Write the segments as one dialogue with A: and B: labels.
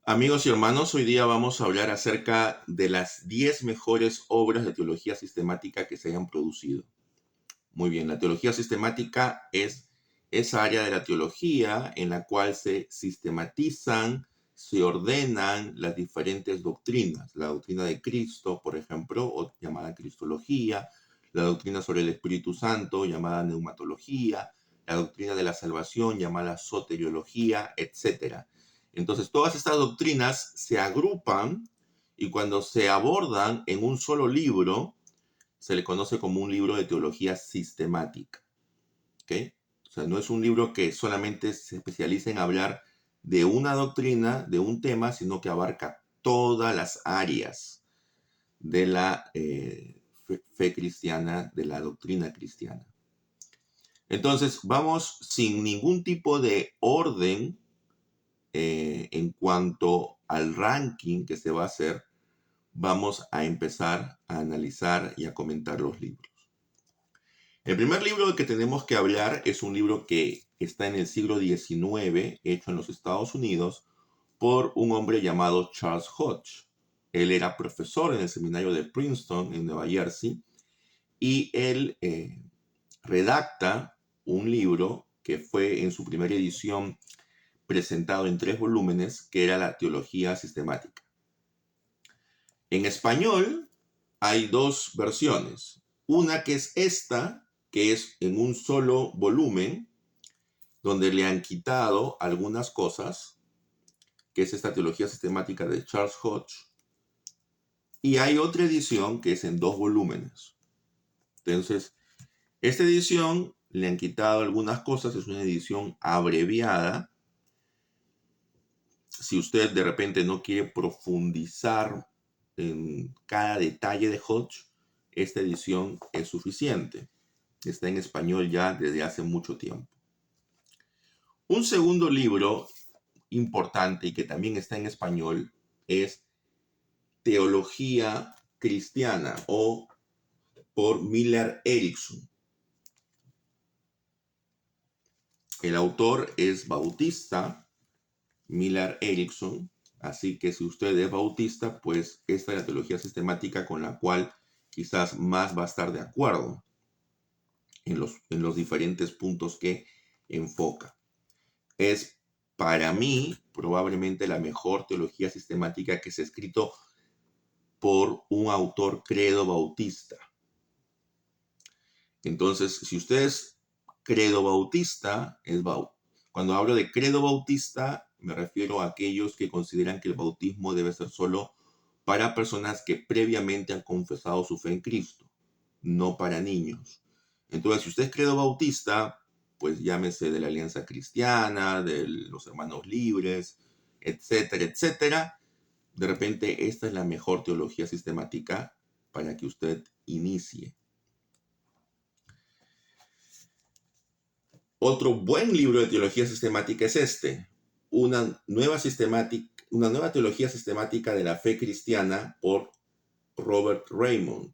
A: Amigos y hermanos, hoy día vamos a hablar acerca de las 10 mejores obras de teología sistemática que se hayan producido. Muy bien, la teología sistemática es esa área de la teología en la cual se sistematizan, se ordenan las diferentes doctrinas. La doctrina de Cristo, por ejemplo, o llamada Cristología, la doctrina sobre el Espíritu Santo, llamada Neumatología, la doctrina de la salvación, llamada Soteriología, etc. Entonces, todas estas doctrinas se agrupan y cuando se abordan en un solo libro, se le conoce como un libro de teología sistemática. ¿Ok? O sea, no es un libro que solamente se especializa en hablar de una doctrina, de un tema, sino que abarca todas las áreas de la fe cristiana, de la doctrina cristiana. Entonces, vamos sin ningún tipo de orden en cuanto al ranking que se va a hacer, vamos a empezar a analizar y a comentar los libros. El primer libro del que tenemos que hablar es un libro que está en el siglo XIX, hecho en los Estados Unidos, por un hombre llamado Charles Hodge. Él era profesor en el seminario de Princeton, en Nueva Jersey, y él redacta un libro que fue en su primera edición presentado en 3 volúmenes, que era la teología sistemática. En español hay 2 versiones. Una que es esta, que es en un solo volumen, donde le han quitado algunas cosas, que es esta teología sistemática de Charles Hodge. Y hay otra edición que es en 2 volúmenes. Entonces, esta edición le han quitado algunas cosas, es una edición abreviada. Si usted de repente no quiere profundizar en cada detalle de Hodge, esta edición es suficiente. Está en español ya desde hace mucho tiempo. Un segundo libro importante y que también está en español es Teología Cristiana o por Miller Erickson. El autor es bautista, Miller Erickson, así que si usted es bautista, pues esta es la teología sistemática con la cual quizás más va a estar de acuerdo en los diferentes puntos que enfoca. Es para mí probablemente la mejor teología sistemática que se ha escrito por un autor credo bautista. Entonces, si usted es credo bautista, cuando hablo de credo bautista, me refiero a aquellos que consideran que el bautismo debe ser solo para personas que previamente han confesado su fe en Cristo, no para niños. Entonces, si usted es credo bautista, pues llámese de la Alianza Cristiana, de los Hermanos Libres, etcétera, etcétera. De repente, esta es la mejor teología sistemática para que usted inicie. Otro buen libro de teología sistemática es este, una nueva teología sistemática de la fe cristiana por Robert Raymond.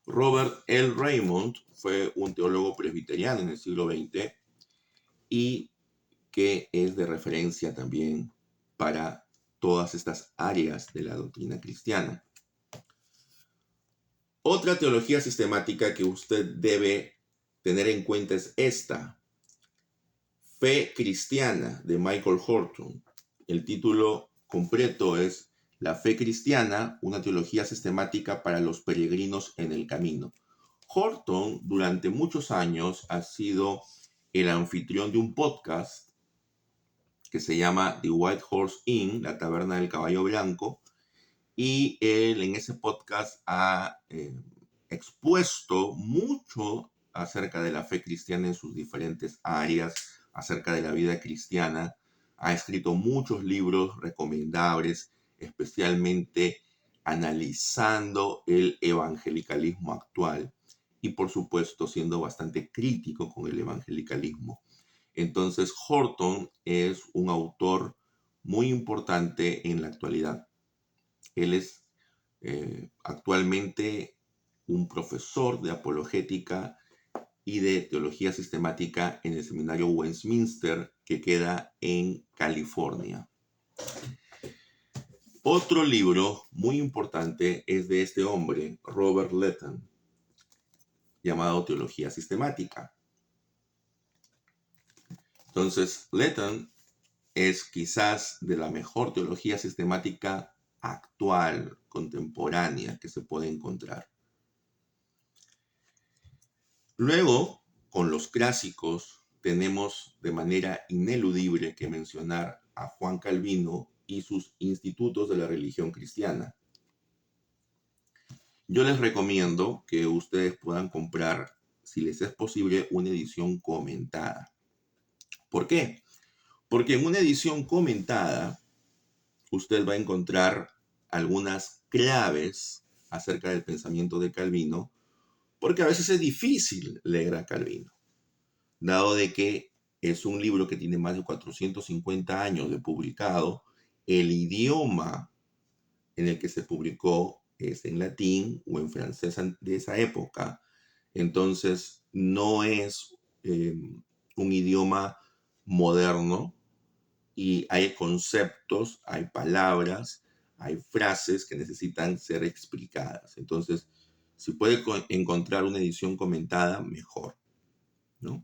A: Robert L. Raymond fue un teólogo presbiteriano en el siglo XX y que es de referencia también para todas estas áreas de la doctrina cristiana. Otra teología sistemática que usted debe tener en cuenta es esta, Fe Cristiana, de Michael Horton. El título completo es La Fe Cristiana, una teología sistemática para los peregrinos en el camino. Horton, durante muchos años, ha sido el anfitrión de un podcast que se llama The White Horse Inn, la taberna del caballo blanco, y él en ese podcast ha expuesto mucho acerca de la fe cristiana en sus diferentes áreas, acerca de la vida cristiana. Ha escrito muchos libros recomendables, especialmente analizando el evangelicalismo actual y por supuesto siendo bastante crítico con el evangelicalismo. Entonces Horton es un autor muy importante en la actualidad. Él es actualmente un profesor de apologética y de teología sistemática en el seminario Westminster que queda en California. Otro libro muy importante es de este hombre, Robert Letton, llamado Teología Sistemática. Entonces, Letton es quizás de la mejor teología sistemática actual, contemporánea, que se puede encontrar. Luego, con los clásicos, tenemos de manera ineludible que mencionar a Juan Calvino y sus institutos de la religión cristiana. Yo les recomiendo que ustedes puedan comprar, si les es posible, una edición comentada. ¿Por qué? Porque en una edición comentada usted va a encontrar algunas claves acerca del pensamiento de Calvino, porque a veces es difícil leer a Calvino, dado de que es un libro que tiene más de 450 años de publicado. El idioma en el que se publicó es en latín o en francés de esa época, entonces no es un idioma moderno, y hay conceptos, hay palabras, hay frases que necesitan ser explicadas. Entonces, si puede encontrar una edición comentada, mejor, ¿no?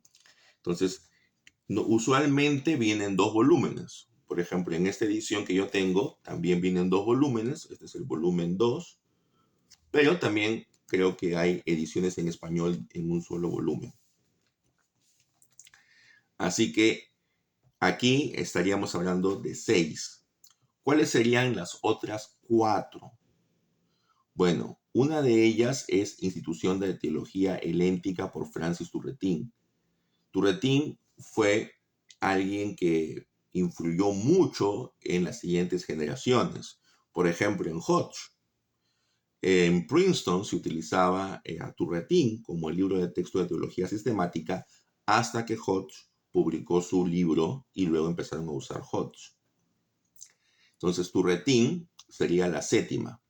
A: Entonces, usualmente vienen 2 volúmenes. Por ejemplo, en esta edición que yo tengo, también vienen 2 volúmenes. Este es el volumen 2. Pero también creo que hay ediciones en español en un solo volumen. Así que aquí estaríamos hablando de 6. ¿Cuáles serían las otras 4? Bueno, una de ellas es Institución de Teología Heléntica por Francis Turretin. Turretin fue alguien que influyó mucho en las siguientes generaciones. Por ejemplo, en Hodge. En Princeton se utilizaba a Turretin como el libro de texto de teología sistemática hasta que Hodge publicó su libro y luego empezaron a usar Hodge. Entonces, Turretin sería la 7ª.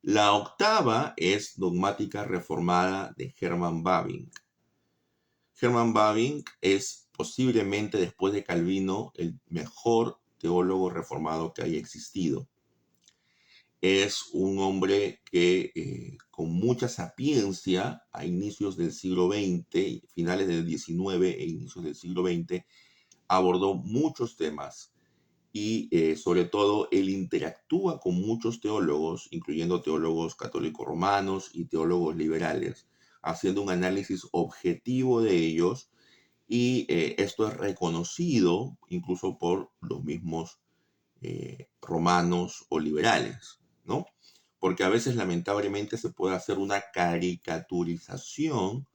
A: La 8ª es Dogmática Reformada de Hermann Bavinck. Hermann Bavinck es posiblemente, después de Calvino, el mejor teólogo reformado que haya existido. Es un hombre que con mucha sapiencia a inicios del siglo XX, finales del XIX e inicios del siglo XX, abordó muchos temas y sobre todo él interactúa con muchos teólogos, incluyendo teólogos católicos romanos y teólogos liberales, haciendo un análisis objetivo de ellos, y esto es reconocido incluso por los mismos romanos o liberales, ¿no? Porque a veces lamentablemente se puede hacer una caricaturización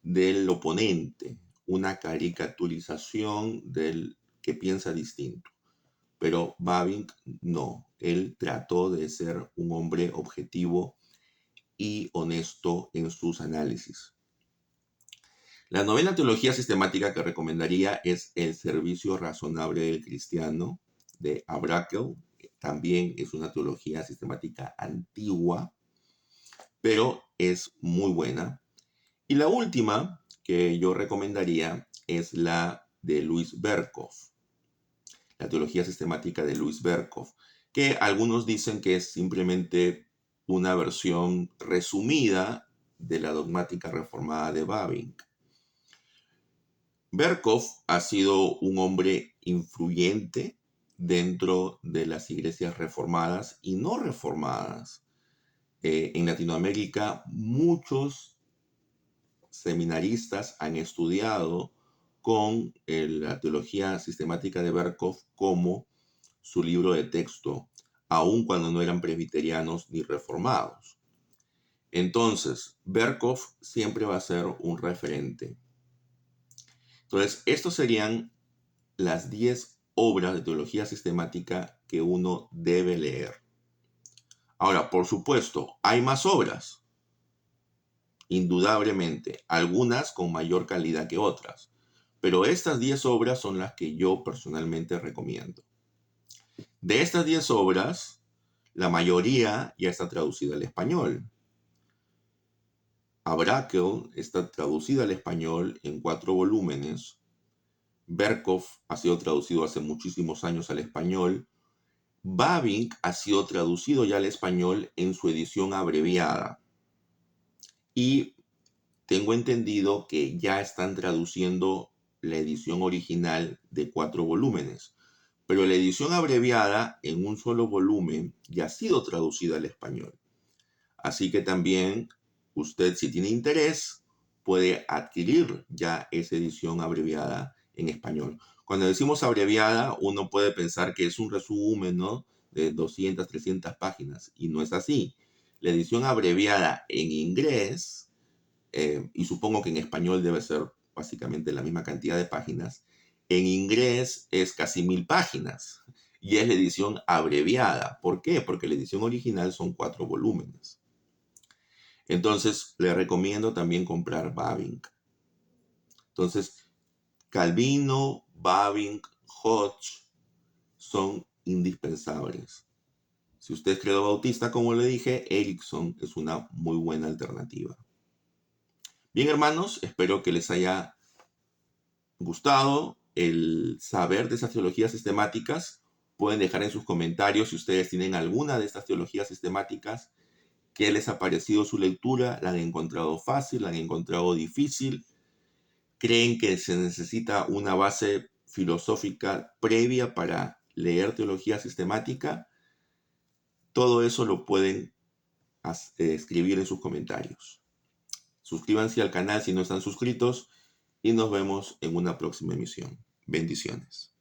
A: del oponente, una caricaturización del que piensa distinto. Pero Bavinck no, él trató de ser un hombre objetivo y honesto en sus análisis. La novena teología sistemática que recomendaría es El servicio razonable del cristiano, de Abrakel. También es una teología sistemática antigua, pero es muy buena. Y la última que yo recomendaría es la de Louis Berkhof, la teología sistemática de Louis Berkhof, que algunos dicen que es simplemente una versión resumida de la dogmática reformada de Bavinck. Berkhof ha sido un hombre influyente dentro de las iglesias reformadas y no reformadas. En Latinoamérica, muchos seminaristas han estudiado con la teología sistemática de Berkhof como su libro de texto, aun cuando no eran presbiterianos ni reformados. Entonces, Berkhof siempre va a ser un referente. Entonces, estos serían las 10 obras de teología sistemática que uno debe leer. Ahora, por supuesto, hay más obras, indudablemente, algunas con mayor calidad que otras, pero estas 10 obras son las que yo personalmente recomiendo. De estas 10 obras, la mayoría ya está traducida al español. Abrakel está traducida al español en 4 volúmenes. Berkhof ha sido traducido hace muchísimos años al español Bavinck ha sido traducido ya al español en su edición abreviada y tengo entendido que ya están traduciendo la edición original de 4 volúmenes, pero la edición abreviada en un solo volumen ya ha sido traducida al español. Así que también usted, si tiene interés, puede adquirir ya esa edición abreviada en español. Cuando decimos abreviada, uno puede pensar que es un resumen, ¿no?, de 200, 300 páginas, y no es así. La edición abreviada en inglés, y supongo que en español debe ser básicamente la misma cantidad de páginas, en inglés es casi 1000 páginas, y es la edición abreviada. ¿Por qué? Porque la edición original son 4 volúmenes. Entonces, le recomiendo también comprar Bavinck. Entonces, Calvino, Bavinck, Hodge son indispensables. Si usted es credo bautista, como le dije, Erickson es una muy buena alternativa. Bien, hermanos, espero que les haya gustado el saber de esas teologías sistemáticas. Pueden dejar en sus comentarios si ustedes tienen alguna de estas teologías sistemáticas. ¿Qué les ha parecido su lectura? ¿La han encontrado fácil? ¿La han encontrado difícil? ¿Creen que se necesita una base filosófica previa para leer teología sistemática? Todo eso lo pueden escribir en sus comentarios. Suscríbanse al canal si no están suscritos y nos vemos en una próxima emisión. Bendiciones.